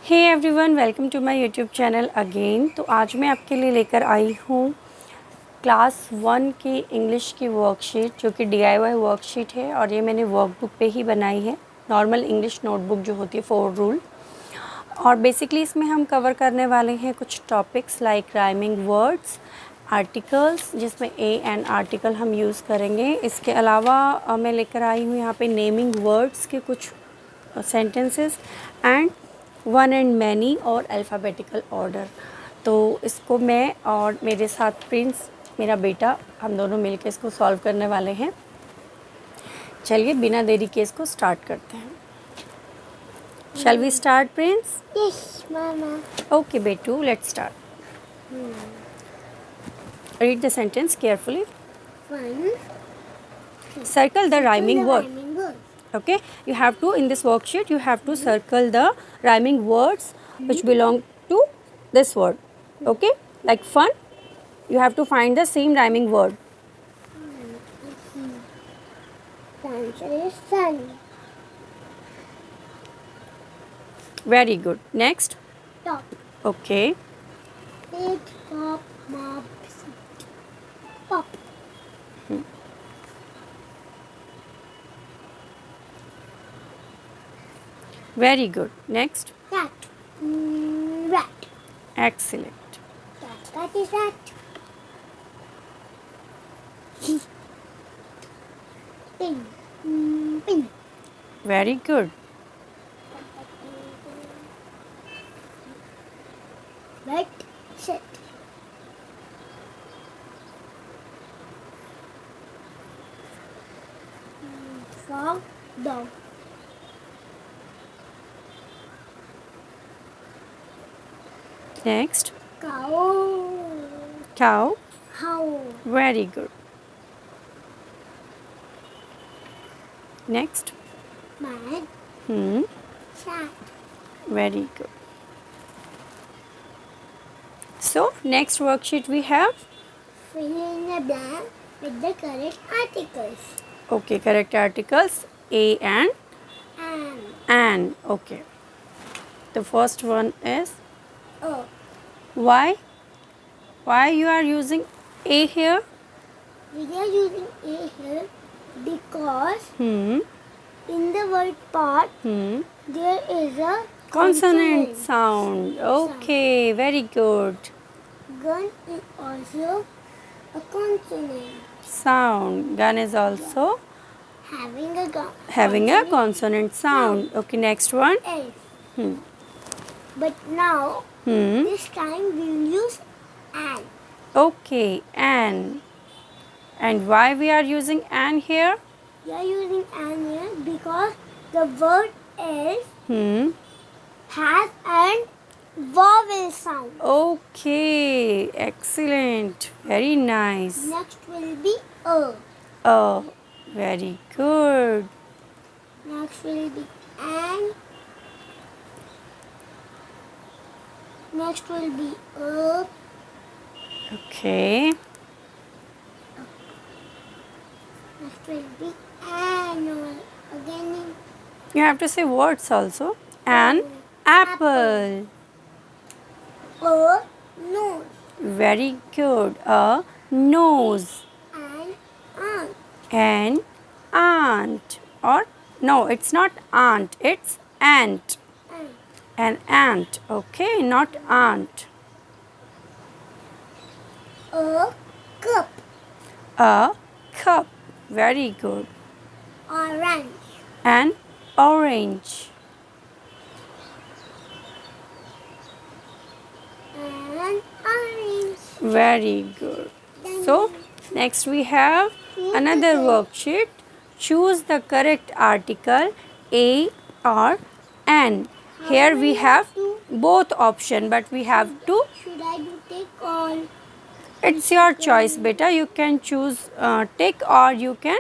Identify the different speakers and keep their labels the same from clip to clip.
Speaker 1: Hey everyone, welcome to my YouTube channel again. तो आज मैं आपके लिए लेकर आई हूँ क्लास 1 की इंग्लिश की वर्कशीट, जो कि DIY वर्कशीट है और ये मैंने वर्कबुक पे ही बनाई है। नॉर्मल इंग्लिश नोटबुक जो होती है 4 रूल। और बेसिकली इसमें हम कवर करने वाले हैं कुछ topics like rhyming words, articles, जिसमें ए एंड आर्टिकल हम यूज़ करेंगे। इसके अलावा मैं लेकर आई हूँ यहाँ पे नेमिंग वर्ड्स के कुछ sentences and one and many और अल्फ़ाबेटिकल ऑर्डर। तो इसको मैं और मेरे साथ प्रिंस, मेरा बेटा, हम दोनों मिलकर इसको सॉल्व करने वाले हैं। चलिए बिना देरी के इसको स्टार्ट करते हैं। Shall we start Prince?
Speaker 2: Yes, Mama.
Speaker 1: Okay बेटू, let's start. Read the sentence carefully.
Speaker 2: One.
Speaker 1: Circle the rhyming word.
Speaker 2: Rhyming word.
Speaker 1: Okay, you have to, in this worksheet you have to circle the rhyming words which belong to this word. Okay, like fun, you have to find the same rhyming word.
Speaker 2: The answer is sun.
Speaker 1: Very good. Next.
Speaker 2: Top.
Speaker 1: Okay,
Speaker 2: Big, top, mob, seat. Pop.
Speaker 1: very good. Next.
Speaker 2: Rat. Rat.
Speaker 1: Excellent.
Speaker 2: Rat is rat. Pin. Pin.
Speaker 1: Very good.
Speaker 2: Wet. Set. Frog. Dog.
Speaker 1: Next.
Speaker 2: Cow.
Speaker 1: Cow.
Speaker 2: How.
Speaker 1: Very good. Next.
Speaker 2: Man. Cat.
Speaker 1: Very good. So next worksheet we have.
Speaker 2: Fill in the blank with the correct articles.
Speaker 1: Okay, correct articles a and
Speaker 2: And
Speaker 1: an. Okay, the first one is
Speaker 2: oh,
Speaker 1: why. Why you are using a here?
Speaker 2: we are using a here because
Speaker 1: Hmm.
Speaker 2: in the word part
Speaker 1: Hmm.
Speaker 2: there is a
Speaker 1: Consonant sound. Okay, very good.
Speaker 2: Gun is also a consonant.
Speaker 1: Sound. Gun is also
Speaker 2: Having a gun.
Speaker 1: having a consonant sound. Okay, next one.
Speaker 2: S.
Speaker 1: Hmm.
Speaker 2: But now this time we will use an.
Speaker 1: Okay, an. And why we are using an here?
Speaker 2: We are using an here because the word S has an vowel sound.
Speaker 1: Okay, excellent. Very nice.
Speaker 2: Next will be a.
Speaker 1: Oh, very good.
Speaker 2: Next will be an. Next will be a.
Speaker 1: Okay.
Speaker 2: Next will be an. Or again.
Speaker 1: You have to say words also. An apple.
Speaker 2: A nose.
Speaker 1: Very good. A nose.
Speaker 2: An aunt.
Speaker 1: An aunt. Or no, it's not aunt. It's ant.
Speaker 2: An.
Speaker 1: An ant. Okay, not aunt.
Speaker 2: A cup.
Speaker 1: A cup. Very good.
Speaker 2: Orange.
Speaker 1: An orange.
Speaker 2: An orange.
Speaker 1: Very good. So next we have another worksheet. Choose the correct article a or an. Here we have both option, but we have to.
Speaker 2: Should I do take all?
Speaker 1: It's your choice, beta. You can choose tick or you can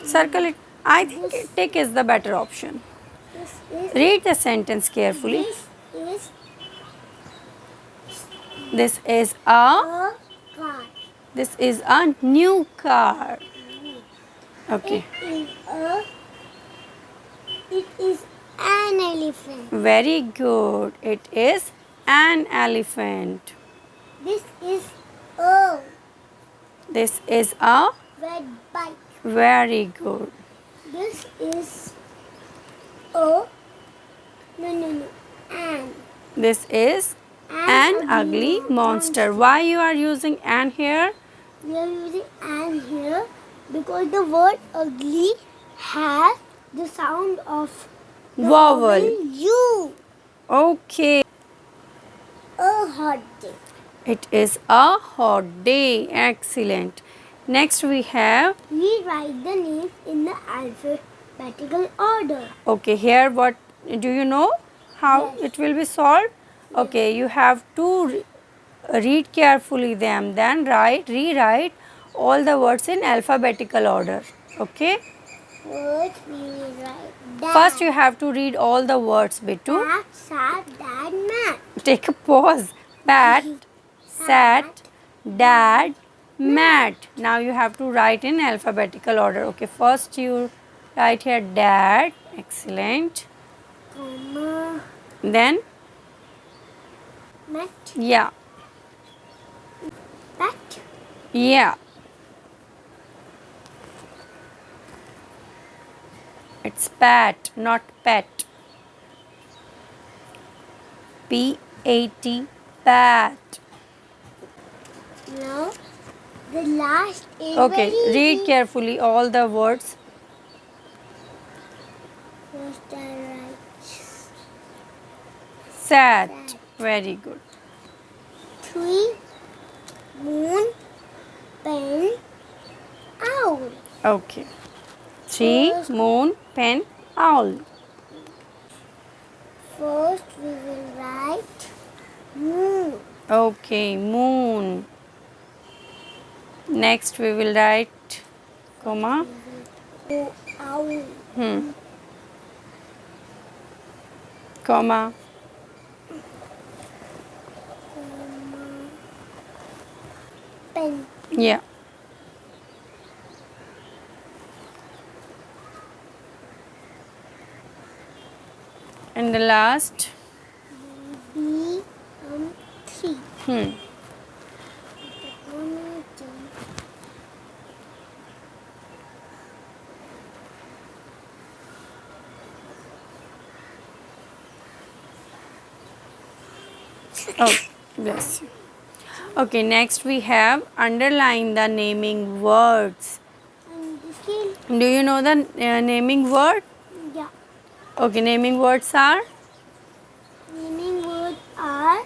Speaker 1: circle it. I think tick is the better option.
Speaker 2: This is.
Speaker 1: Read the sentence carefully.
Speaker 2: This is
Speaker 1: This is a
Speaker 2: a car.
Speaker 1: this is a new car. Okay.
Speaker 2: It is An elephant.
Speaker 1: Very good. It is an elephant.
Speaker 2: This is a
Speaker 1: This is a
Speaker 2: red bike.
Speaker 1: very good.
Speaker 2: This is a an
Speaker 1: This is an ugly monster. Why you are using an here?
Speaker 2: We are using an here because the word ugly has the sound of the
Speaker 1: Vowel.
Speaker 2: U.
Speaker 1: Okay.
Speaker 2: A hot day.
Speaker 1: It is a hot day. Excellent. Next we have,
Speaker 2: We write the names in the alphabetical order.
Speaker 1: okay, here what do you know how
Speaker 2: Yes.
Speaker 1: it will be solved? Okay, you have to read carefully them, then rewrite all the words in alphabetical order. Okay.
Speaker 2: First we will write dad.
Speaker 1: First you have to read all the words, Bitu.
Speaker 2: Cat, sat, dad, mat.
Speaker 1: Take a pause. Pat, sat, dad, mat. Now you have to write in alphabetical order. Okay, first you write here dad. Excellent.
Speaker 2: Comma.
Speaker 1: Then,
Speaker 2: Mat.
Speaker 1: yeah,
Speaker 2: Pat.
Speaker 1: yeah. It's pat, not pet. P-A-T, pat.
Speaker 2: Now the last is
Speaker 1: Okay,
Speaker 2: very
Speaker 1: read
Speaker 2: easy.
Speaker 1: carefully all the words.
Speaker 2: First I write
Speaker 1: Sat.
Speaker 2: Sat.
Speaker 1: Very good.
Speaker 2: tree, moon, pen, owl.
Speaker 1: Okay. Tree,
Speaker 2: First-
Speaker 1: moon, pen, owl.
Speaker 2: First we will write moon.
Speaker 1: Okay, moon. Next we will write comma.
Speaker 2: O, owl.
Speaker 1: Comma.
Speaker 2: Pen.
Speaker 1: Yeah. And the last.
Speaker 2: B, three.
Speaker 1: Hmm. Oh, bless you. Okay, next we have underline the naming words.
Speaker 2: And the scale.
Speaker 1: Do you know the naming word?
Speaker 2: Yeah.
Speaker 1: Okay, naming words are
Speaker 2: Naming words are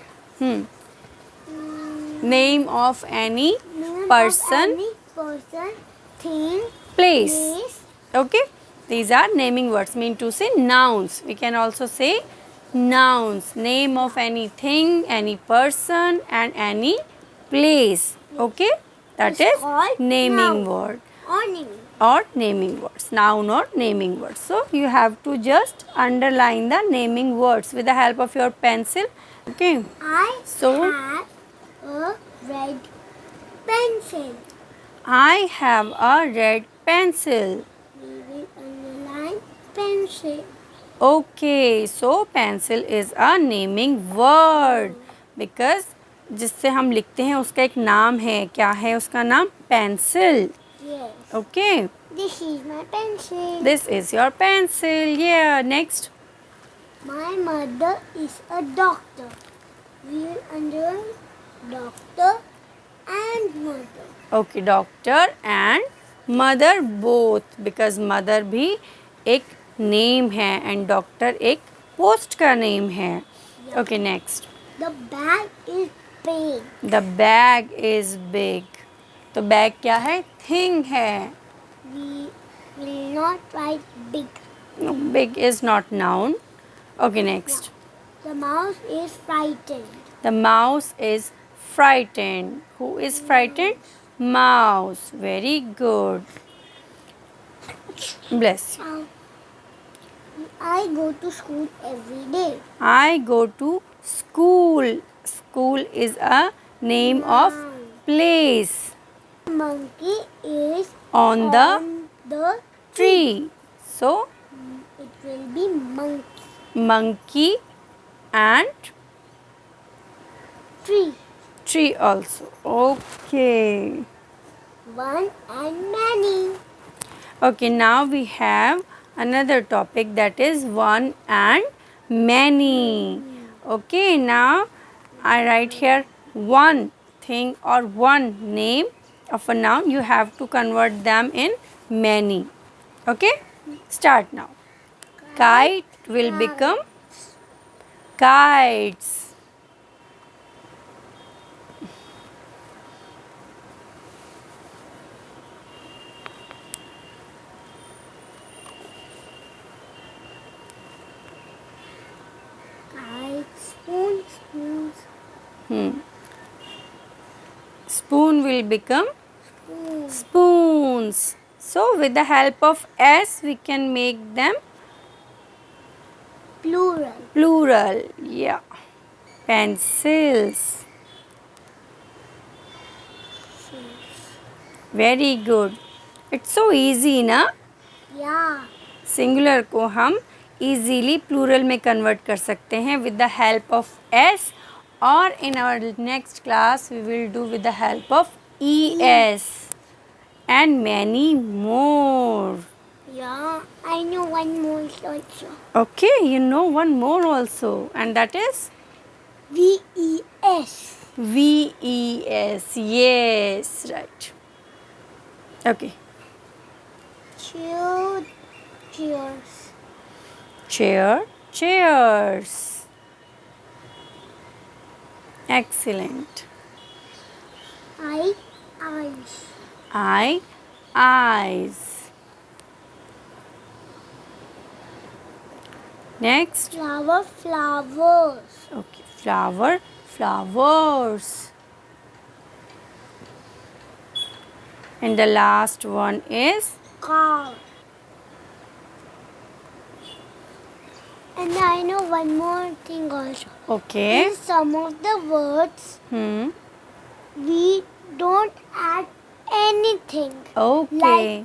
Speaker 1: name of any
Speaker 2: name
Speaker 1: person,
Speaker 2: of any person, thing,
Speaker 1: place.
Speaker 2: place.
Speaker 1: Okay, these are naming words, mean to say nouns. We can also say nouns, name of anything, any person, and any place. Okay, that
Speaker 2: It's
Speaker 1: is
Speaker 2: called
Speaker 1: naming
Speaker 2: noun.
Speaker 1: word
Speaker 2: Or naming.
Speaker 1: or naming words, noun or naming words. So you have to just underline the naming words with the help of your pencil. Okay,
Speaker 2: I
Speaker 1: so
Speaker 2: have a red pencil.
Speaker 1: I have a red pencil.
Speaker 2: We will underline pencil.
Speaker 1: Okay, so pencil is a naming word because जिससे हम लिखते हैं उसका एक नाम है. क्या है उसका नाम? Pencil.
Speaker 2: Yes.
Speaker 1: Okay,
Speaker 2: This is my pencil.
Speaker 1: this is your pencil. Yeah, next.
Speaker 2: My mother is a doctor. We will underline doctor and mother.
Speaker 1: Okay, doctor and mother both because mother भी एक name है and doctor एक post का name है. Okay, next.
Speaker 2: The bag is big.
Speaker 1: The bag is big. तो bag क्या है? Thing है.
Speaker 2: We will not write big.
Speaker 1: No, big is not noun. Okay, next.
Speaker 2: The mouse is frightened.
Speaker 1: The mouse is frightened. Who is frightened? Mouse. Very good. Bless you.
Speaker 2: I go to school every day.
Speaker 1: I go to school. School is a name of place
Speaker 2: Monkey is
Speaker 1: on the
Speaker 2: the
Speaker 1: tree. So
Speaker 2: it will be monkey.
Speaker 1: monkey and
Speaker 2: Tree.
Speaker 1: tree also. Okay.
Speaker 2: One and many.
Speaker 1: Okay, now we have another topic, that is one and many. Okay, now I write here one thing or one name of a noun. You have to convert them in many. Okay, start now. Kite will become kites.
Speaker 2: Kite. Spoon. Spoons.
Speaker 1: Spoon will become
Speaker 2: Spoon.
Speaker 1: spoons. So with the help of S we can make them
Speaker 2: Plural.
Speaker 1: plural. Yeah. Pencils. Very good. It's so easy ना.
Speaker 2: Yeah.
Speaker 1: Singular को हम easily plural में convert कर सकते हैं with the help of S, और in our next class we will do with the help of ES and many more.
Speaker 2: Yeah. I know one more also.
Speaker 1: Okay, you know one more also, and that is
Speaker 2: VES.
Speaker 1: VES. Yes, right. Okay.
Speaker 2: Cheers. Cheers.
Speaker 1: Chair, chairs. Excellent.
Speaker 2: Eyes.
Speaker 1: Eye, eyes. Next.
Speaker 2: Flower. Flowers.
Speaker 1: Okay, flower, flowers. And the last one is
Speaker 2: Car. And I know one more thing also.
Speaker 1: okay.
Speaker 2: In some of the words, we don't add anything.
Speaker 1: Okay.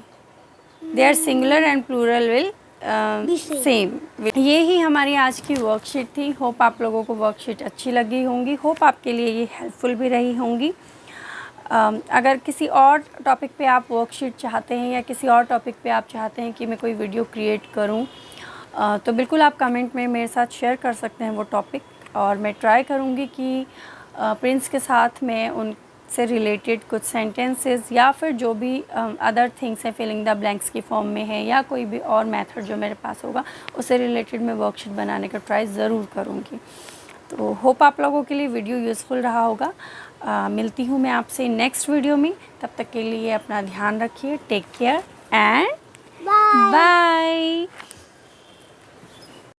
Speaker 1: Their singular and plural will
Speaker 2: Be same.
Speaker 1: Same. ये ही हमारी आज की worksheet थी. Hope आप लोगों को worksheet अच्छी लगी होंगी. होप आपके लिए ये हेल्पफुल भी रही होंगी. अगर किसी और टॉपिक पे आप वर्कशीट चाहते हैं या किसी और टॉपिक पे आप चाहते हैं कि मैं कोई वीडियो क्रिएट करूं, तो बिल्कुल आप कमेंट में मेरे साथ शेयर कर सकते हैं वो टॉपिक, और मैं ट्राई करूंगी कि प्रिंस के साथ मैं उनसे रिलेटेड कुछ सेंटेंसेस या फिर जो भी अदर थिंग्स हैं फिलिंग द ब्लैंक्स की फॉर्म में है या कोई भी और मेथड जो मेरे पास होगा उससे रिलेटेड मैं वर्कशीट बनाने का ट्राई ज़रूर करूँगी. तो होप आप लोगों के लिए वीडियो यूज़फुल रहा होगा. मिलती हूँ मैं आपसे नेक्स्ट वीडियो में. तब तक के लिए अपना ध्यान रखिए. Take care and